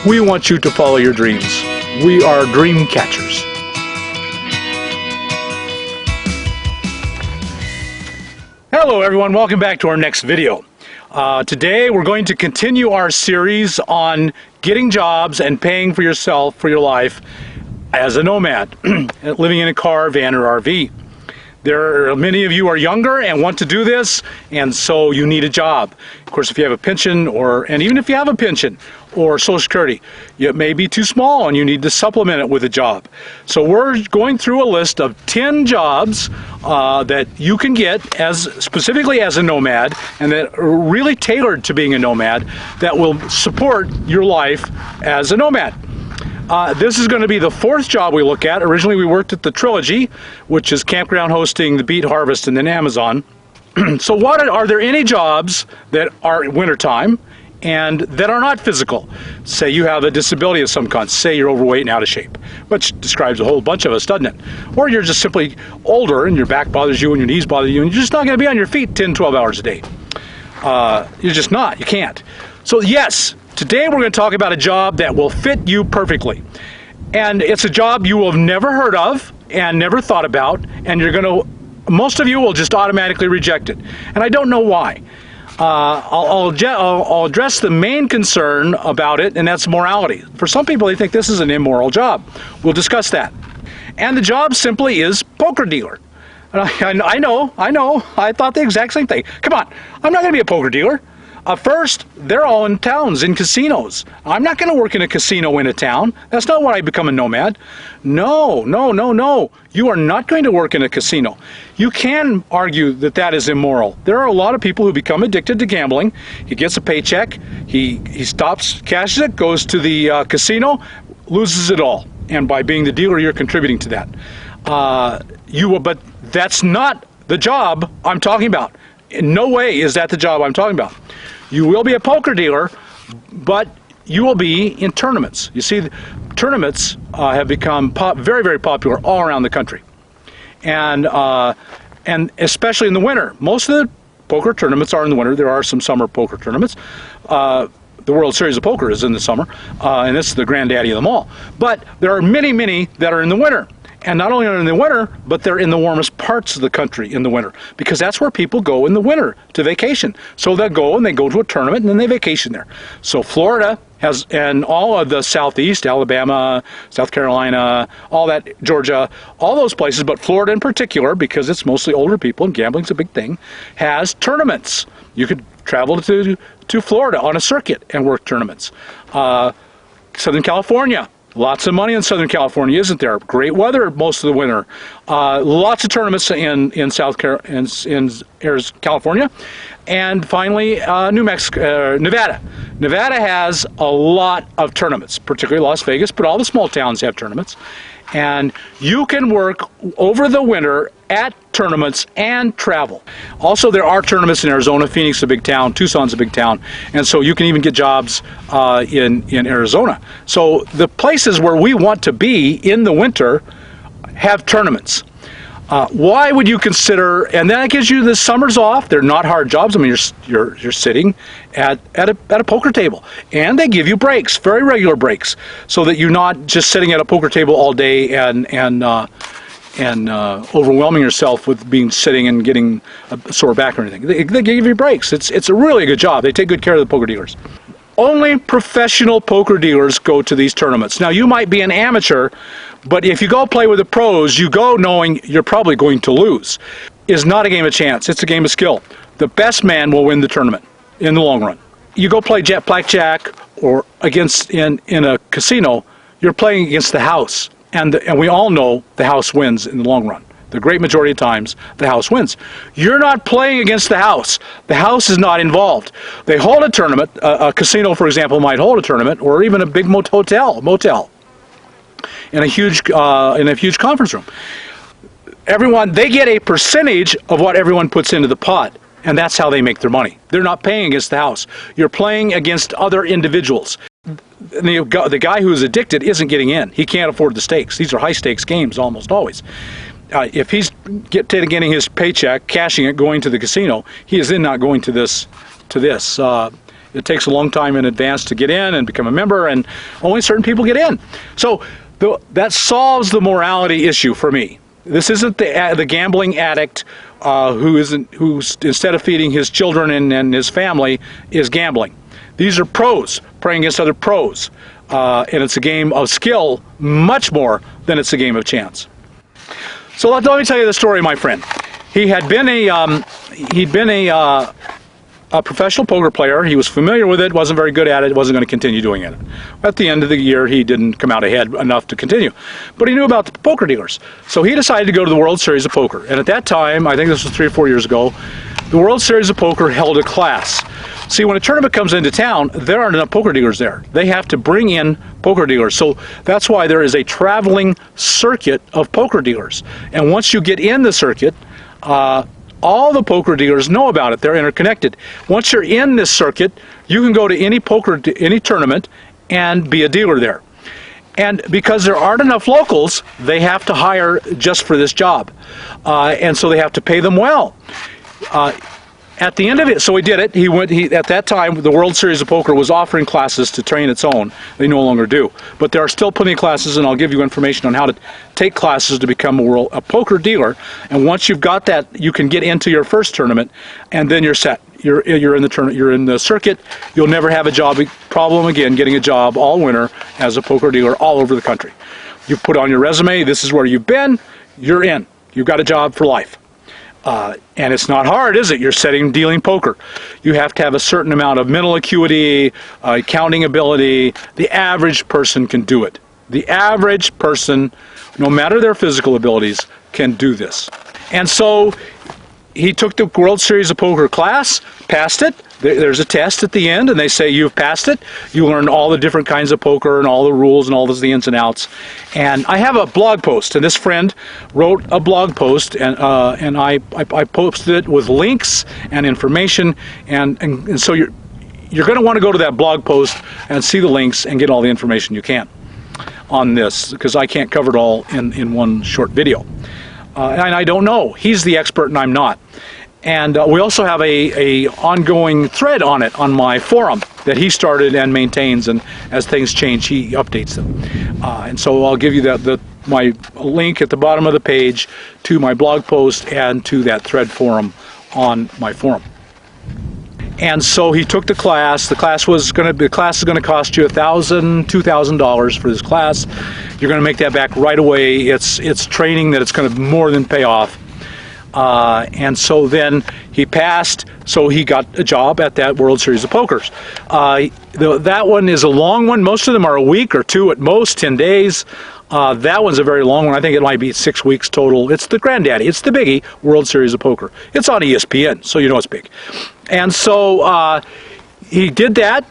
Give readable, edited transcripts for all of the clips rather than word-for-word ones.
We want you to follow your dreams. We are dream catchers. Hello everyone, welcome back to our next video. Today we're going to continue our series on getting jobs and paying for yourself, for your life as a nomad, living in a car, van, or RV. Many of you are younger and want to do this, and so you need a job. Of course, if you have a pension, and even if you have a pension or Social Security, it may be too small and you need to supplement it with a job. So we're going through a list of 10 jobs that you can get specifically as a nomad, and that are really tailored to being a nomad, that will support your life as a nomad. This is going to be the 4th job we look at. Originally we worked at the Trilogy, which is campground hosting, the beet harvest, and then Amazon. So are there any jobs that are wintertime and that are not physical? Say you have a disability of some kind, say you're overweight and out of shape, which describes a whole bunch of us, doesn't it? Or you're just simply older and your back bothers you and your knees bother you and you're just not going to be on your feet 10, 12 hours a day. You're just not, you can't. So yes, today we're going to talk about a job that will fit you perfectly. And it's a job you will have never heard of and never thought about, and most of you will just automatically reject it. And I don't know why. I'll address the main concern about it, and that's morality. For some people, they think this is an immoral job. We'll discuss that. And the job simply is poker dealer. And I know, I thought the exact same thing. Come on, I'm not going to be a poker dealer. First, they're all in towns, in casinos. I'm not going to work in a casino in a town. That's not why I become a nomad. No. You are not going to work in a casino. You can argue that that is immoral. There are a lot of people who become addicted to gambling. He gets a paycheck, he stops, cashes it, goes to the casino, loses it all. And by being the dealer, you're contributing to that. But that's not the job I'm talking about. In no way is that the job I'm talking about. You will be a poker dealer, but you will be in tournaments. You see, tournaments have become very, very popular all around the country, and especially in the winter. Most of the poker tournaments are in the winter. There are some summer poker tournaments. The World Series of Poker is in the summer, and this is the granddaddy of them all. But there are many, many that are in the winter. And not only are they in the winter, but they're in the warmest parts of the country in the winter, because that's where people go in the winter to vacation. So they go to a tournament and then they vacation there. So Florida has, and all of the Southeast, Alabama, South Carolina, all that, Georgia, all those places, but Florida in particular, because it's mostly older people and gambling's a big thing, has tournaments. You could travel to Florida on a circuit and work tournaments. Southern California. Lots of money in Southern California, isn't there? Great weather most of the winter. Lots of tournaments in California. And finally, Nevada. Nevada has a lot of tournaments, particularly Las Vegas, but all the small towns have tournaments. And you can work over the winter at tournaments and travel. Also, there are tournaments in Arizona. Phoenix is a big town, Tucson's a big town, and so you can even get jobs in Arizona. So the places where we want to be in the winter have tournaments. Why would you consider? And that gives you the summers off. They're not hard jobs. I mean, you're sitting at a poker table, and they give you breaks, very regular breaks, so that you're not just sitting at a poker table all day and overwhelming yourself with sitting and getting a sore back or anything. They give you breaks. It's a really good job. They take good care of the poker dealers. Only professional poker dealers go to these tournaments. Now, you might be an amateur, but if you go play with the pros, you go knowing you're probably going to lose. It's not a game of chance. It's a game of skill. The best man will win the tournament in the long run. You go play blackjack or in a casino, you're playing against the house. And we all know the house wins in the long run. The great majority of times, the house wins. You're not playing against the house. The house is not involved. They hold a tournament. A casino, for example, might hold a tournament, or even a big motel in a huge conference room. They get a percentage of what everyone puts into the pot, and that's how they make their money. They're not paying against the house. You're playing against other individuals. The guy who is addicted isn't getting in. He can't afford the stakes. These are high stakes games almost always. If he's getting his paycheck, cashing it, going to the casino, he is then not going to this It takes a long time in advance to get in and become a member, and only certain people get in. So that solves the morality issue for me. This isn't the gambling addict who's instead of feeding his children and his family is gambling. These are pros playing against other pros, and it's a game of skill much more than it's a game of chance. So let me tell you the story, my friend. He had been a professional poker player. He was familiar with it, wasn't very good at it, wasn't going to continue doing it. At the end of the year, he didn't come out ahead enough to continue. But he knew about the poker dealers. So he decided to go to the World Series of Poker. And at that time, I think this was 3 or 4 years ago, the World Series of Poker held a class. See, when a tournament comes into town, there aren't enough poker dealers there. They have to bring in poker dealers. So that's why there is a traveling circuit of poker dealers. And once you get in the circuit, all the poker dealers know about it. They're interconnected. Once you're in this circuit, you can go to any tournament and be a dealer there. And because there aren't enough locals, they have to hire just for this job. And so they have to pay them well. At the end of it, so he did it. At that time, the World Series of Poker was offering classes to train its own. They no longer do. But there are still plenty of classes, and I'll give you information on how to take classes to become a poker dealer. And once you've got that, you can get into your first tournament, and then you're set. You're in the tournament. You're in the circuit. You'll never have a job problem again getting a job all winter as a poker dealer all over the country. You put on your resume. This is where you've been. You're in. You've got a job for life. And it's not hard, is it? You're dealing poker. You have to have a certain amount of mental acuity, counting ability. The average person can do it. The average person, no matter their physical abilities, can do this. And so he took the World Series of Poker class, passed it. There's a test at the end, and they say you've passed it. You learned all the different kinds of poker and all the rules and all the ins and outs. And I have a blog post, and this friend wrote a blog post, and I posted it with links and information, and so you're going to want to go to that blog post and see the links and get all the information you can on this, because I can't cover it all in one short video. And I don't know. He's the expert, and I'm not. And we also have a ongoing thread on it on my forum that he started and maintains, and as things change, he updates them. And so I'll give you my link at the bottom of the page to my blog post and to that thread forum on my forum. And so he took the class. The class is going to cost you $1,000, $2,000 for this class. You're going to make that back right away. It's training that it's going to more than pay off. And so then he passed, so he got a job at that World Series of Pokers. That one is a long one. Most of them are a week or two at most, 10 days. That one's a very long one. I think it might be 6 weeks total. It's the granddaddy. It's the biggie, World Series of Poker. It's on ESPN, so you know it's big. And so he did that,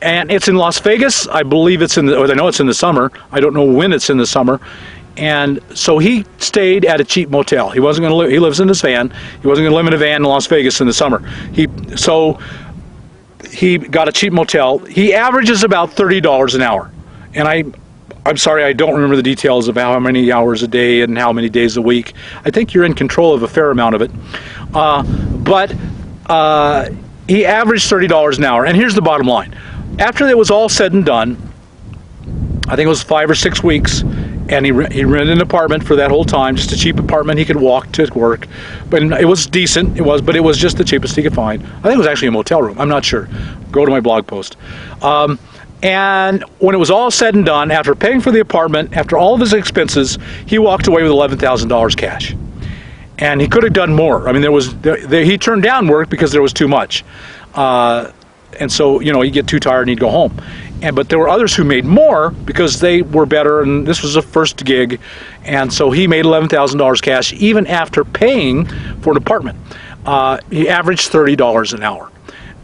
and it's in Las Vegas. I believe I know it's in the summer. I don't know when it's in the summer. And so he stayed at a cheap motel. He wasn't going to he lives in his van. He wasn't going to live in a van in Las Vegas in the summer. So he got a cheap motel. He averages about $30 an hour. And I'm sorry, I don't remember the details of how many hours a day and how many days a week. I think you're in control of a fair amount of it. But he averaged $30 an hour. And here's the bottom line. After it was all said and done, I think it was 5 or 6 weeks, and he rented an apartment for that whole time, just a cheap apartment he could walk to work. But it was decent, but it was just the cheapest he could find. I think it was actually a motel room, I'm not sure. Go to my blog post. And when it was all said and done, after paying for the apartment, after all of his expenses, he walked away with $11,000 cash. And he could have done more. I mean, he turned down work because there was too much. And so, he'd get too tired and he'd go home. But there were others who made more because they were better, and this was a first gig. And so he made $11,000 cash even after paying for an apartment. He averaged $30 an hour.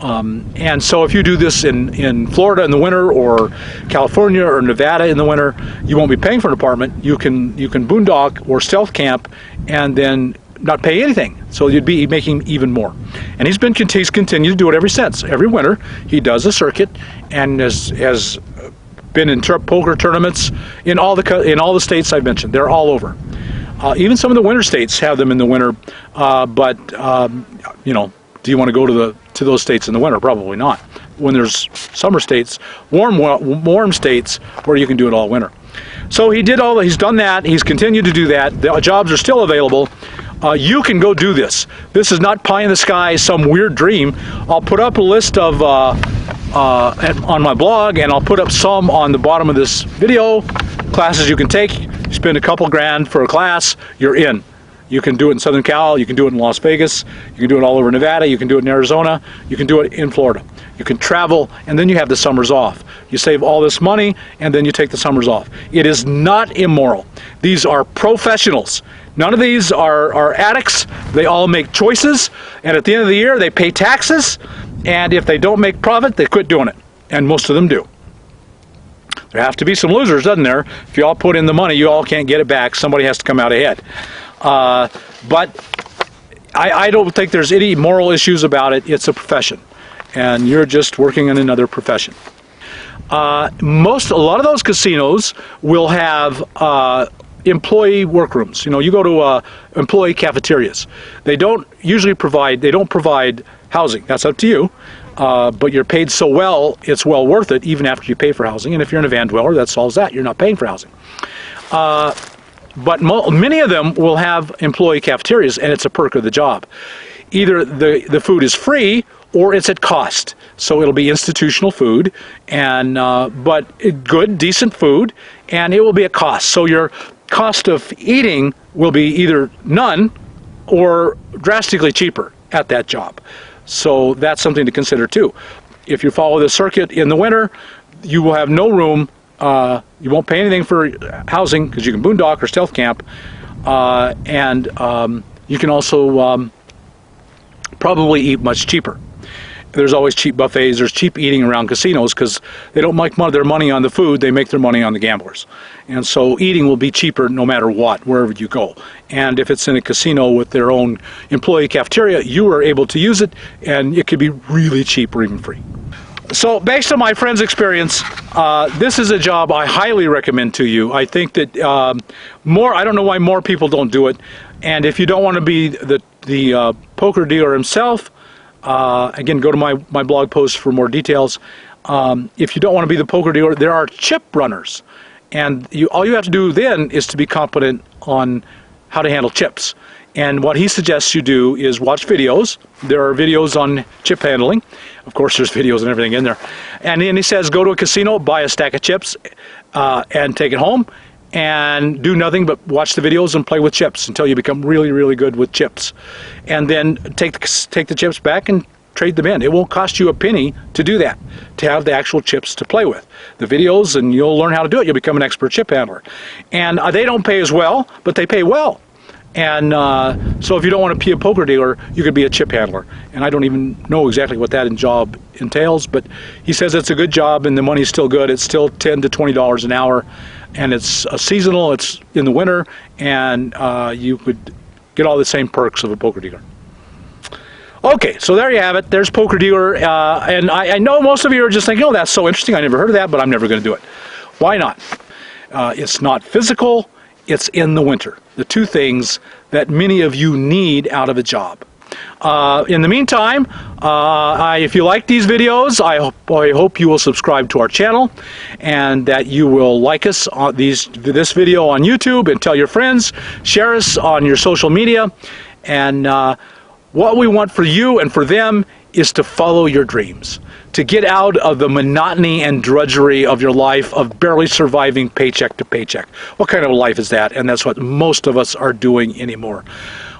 And so if you do this in Florida in the winter, or California or Nevada in the winter, you won't be paying for an apartment. You can boondock or stealth camp and then not pay anything. So you'd be making even more. And he's continued to do it ever since. Every winter he does a circuit and has been in poker tournaments in all the states I've mentioned. They're all over. Even some of the winter states have them in the winter. But do you want to go to those states in the winter? Probably not. when there's summer states, warm states where you can do it all winter. So he's done that. He's continued to do that. The jobs are still available. You can go do this. This is not pie in the sky, some weird dream. I'll put up a list of on my blog, and I'll put up some on the bottom of this video. Classes you can take. You spend a couple grand for a class, you're in. You can do it in Southern Cal, you can do it in Las Vegas, you can do it all over Nevada, you can do it in Arizona, you can do it in Florida. You can travel, and then you have the summers off. You save all this money, and then you take the summers off. It is not immoral. These are professionals. None of these are addicts. They all make choices, and at the end of the year, they pay taxes, and if they don't make profit, they quit doing it, and most of them do. There have to be some losers, doesn't there? If you all put in the money, you all can't get it back. Somebody has to come out ahead. But I don't think there's any moral issues about it. It's a profession, and you're just working in another profession. A lot of those casinos will have employee workrooms. You know, you go to employee cafeterias. They don't provide housing. That's up to you. But you're paid so well, it's well worth it, even after you pay for housing. And if you're in a van dweller, that solves that. You're not paying for housing. But many of them will have employee cafeterias, and it's a perk of the job. Either the food is free or it's at cost. So it'll be institutional food, and but good, decent food, and it will be at cost. So your cost of eating will be either none or drastically cheaper at that job. So that's something to consider too. If you follow the circuit in the winter, you will have no room. You won't pay anything for housing because you can boondock or stealth camp, and you can also probably eat much cheaper. There's always cheap buffets. There's cheap eating around casinos because they don't make their money on the food. They make their money on the gamblers. And so eating will be cheaper no matter what, wherever you go. And if it's in a casino with their own employee cafeteria, you are able to use it, and it could be really cheap or even free. So based on my friend's experience, this is a job I highly recommend to you. I think that I don't know why more people don't do it. And if you don't want to be the poker dealer himself, again, go to my blog post for more details. If you don't want to be the poker dealer, there are chip runners. And all you have to do then is to be competent on how to handle chips. And what he suggests you do is watch videos. There are videos on chip handling. Of course, there's videos and everything in there. And then he says, go to a casino, buy a stack of chips, and take it home, and do nothing but watch the videos and play with chips until you become really, really good with chips. And then take the chips back and trade them in. It won't cost you a penny to do that, to have the actual chips to play with. The videos, and you'll learn how to do it. You'll become an expert chip handler. And they don't pay as well, but they pay well. And so if you don't want to be a poker dealer, you could be a chip handler. And I don't even know exactly what that job entails, but he says it's a good job and the money's still good. It's still $10 to $20 an hour, and it's seasonal, it's in the winter, and you could get all the same perks of a poker dealer. Okay, so there you have it. There's poker dealer, and I know most of you are just thinking, oh, that's so interesting. I never heard of that, but I'm never going to do it. Why not? It's not physical. It's in the winter. The two things that many of you need out of a job. In the meantime, if you like these videos, I hope you will subscribe to our channel, and that you will like us on this video on YouTube, and tell your friends, share us on your social media. And what we want for you and for them is to follow your dreams, to get out of the monotony and drudgery of your life of barely surviving paycheck to paycheck. What kind of a life is that? And that's what most of us are doing anymore.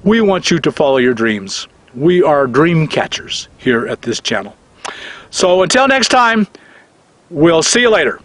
We want you to follow your dreams. We are dream catchers here at this channel. So until next time, we'll see you later.